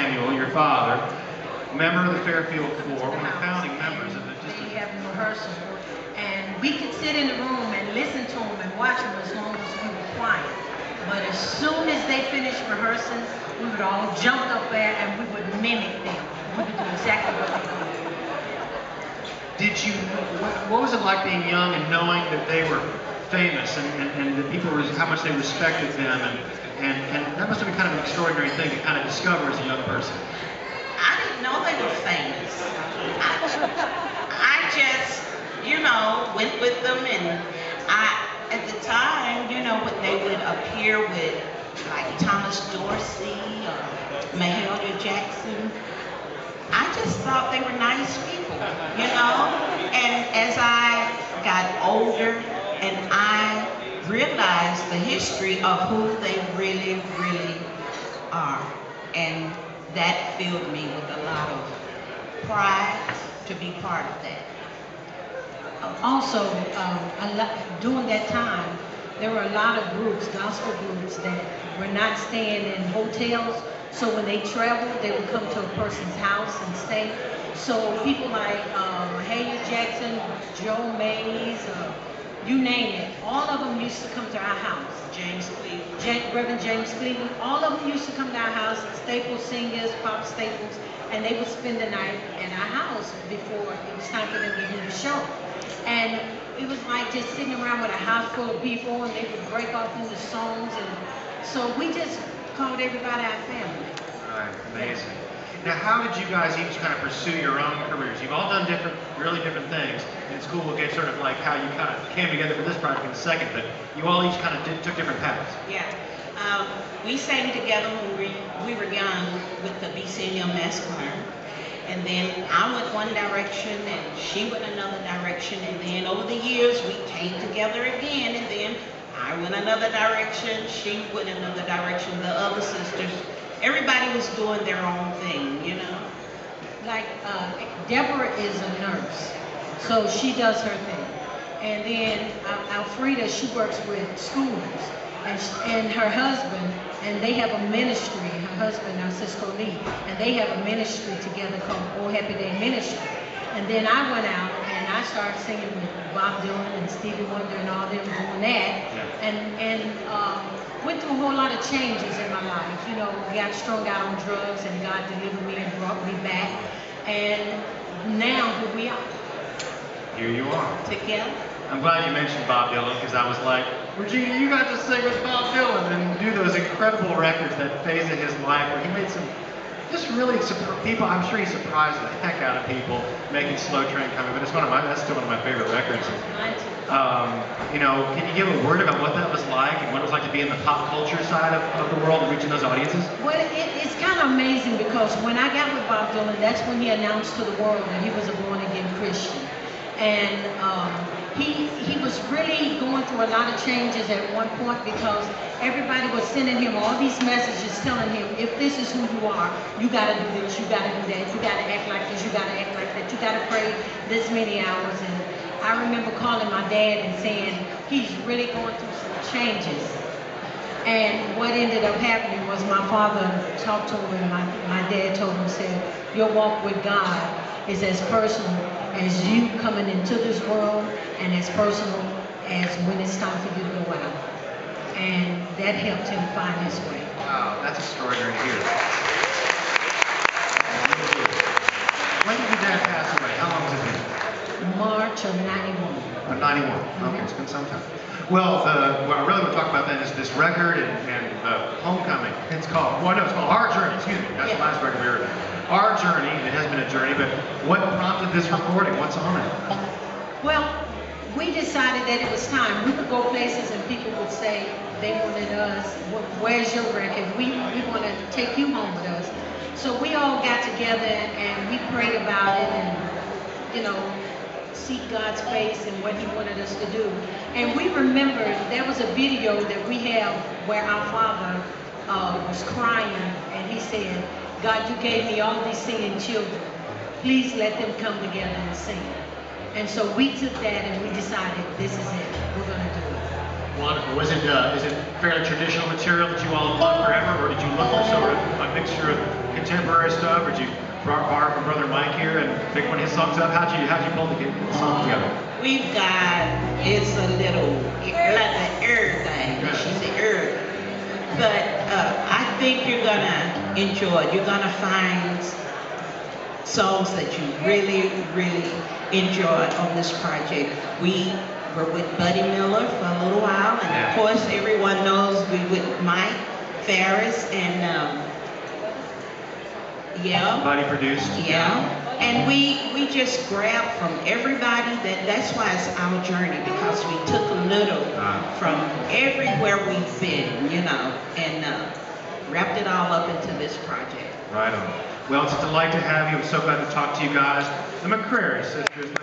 Samuel, your father, member of the Fairfield Corps, one of the founding members of the They have rehearsal, and we could sit in the room and listen to them and watch them as long as we were quiet. But as soon as they finished rehearsing, we would all jump up there and we would mimic them. We would do exactly what they did. What was it like being young and knowing that they were famous and that people, how much they respected them, and that must have been kind of an extraordinary thing to kind of discover as a young person. I didn't know they were famous. I just, went with them, and at the time, when they would appear with like Thomas Dorsey or Mahalia Jackson, I just thought they were nice people, And as I got older and I realized the history of who they really, really are, and that filled me with a lot of pride to be part of that. Also, during that time, there were a lot of groups, gospel groups, that were not staying in hotels. So when they traveled, they would come to a person's house and stay. So people like Mahalia Jackson, Joe Mays, you name it, all of them used to come to our house. James Cleveland. Reverend James Cleveland, all of them used to come to our house, staple singers, pop staples, and they would spend the night in our house before it was time for them to do the show. And it was like just sitting around with a house full of people, and they would break off into songs, and so we just called everybody our family. Right, amazing. Now, how did you guys each kind of pursue your own careers? You've all done really different things. In school, we'll get sort of like how you kind of came together for this project in a second, but you all each kind of took different paths. Yeah. We sang together when we were young with the BC Young Massacre. And then I went one direction and she went another direction. And then over the years, we came together again. And then I went another direction, she went another direction, the other sisters. Everybody was doing their own thing, Like Deborah is a nurse, so she does her thing. And then Alfreda, she works with schools, and her husband, and they have a ministry, her husband, Cisco Lee, and they have a ministry together called Oh Happy Day Ministry. And then I went out and I started singing with Bob Dylan and Stevie Wonder and all them doing that, and went through a whole lot of changes in my life. Got strung out on drugs, and God delivered me and brought me back. And now here we are. Here you are. Together. I'm glad you mentioned Bob Dylan, because I was like, Regina, you got to sing with Bob Dylan and do those incredible records, that phase of his life where he made some just really people. I'm sure he surprised the heck out of people making Slow Train Coming, but that's still one of my favorite records. Mine too. Can you give a word about what that was like and what it was like to be in the pop culture side of the world and reaching those audiences? Well, it's kind of amazing, because when I got with Bob Dylan, that's when he announced to the world that he was a born-again Christian. And he was really going through a lot of changes at one point, because everybody was sending him all these messages telling him, if this is who you are, you got to do this, you got to do that, you got to act like this, you got to act like that, you got to pray this many hours. And I remember calling my dad and saying, he's really going through some changes. And what ended up happening was my father talked to him, and my dad told him, said, your walk with God is as personal as you coming into this world, and as personal as when it's time for you to go out. And that helped him find his way. Wow, that's extraordinary to hear. When did your dad pass away? How long has it been? March of 91. 91. Okay, it's been some time. Well, what I really want to talk about then is this record and Homecoming. It's called Our Journey. Excuse me. That's the last record we heard. Our Journey. It has been a journey, but what prompted this recording? What's on it? Well, we decided that it was time. We would go places and people would say they wanted us, where's your record? We want to take you home with us. So we all got together and we prayed about it and, seek God's face and what he wanted us to do. And we remembered there was a video that we have where our father was crying, and he said, God, you gave me all these singing children. Please let them come together and sing. And so we took that and we decided, this is it. We're going to do it. Wonderful. Is it fairly traditional material that you all have loved forever, or did you look for sort of a mixture of contemporary stuff, or did you borrow from Brother Mike here and pick one of his songs up? How'd you pull the song together? We've got, it's a little, like an thing. She's an herb. But I think you're gonna enjoy it. You're gonna find songs that you really, really enjoy on this project. We were with Buddy Miller for a little while, and of course everyone knows we with Mike Ferris, and Buddy produced. And we just grabbed from everybody. That's why it's our journey, because we took a little from everywhere we've been, you know, and wrapped it all up into this project. Right on. Well, it's a delight to have you. I'm so glad to talk to you guys. The McCrary sisters.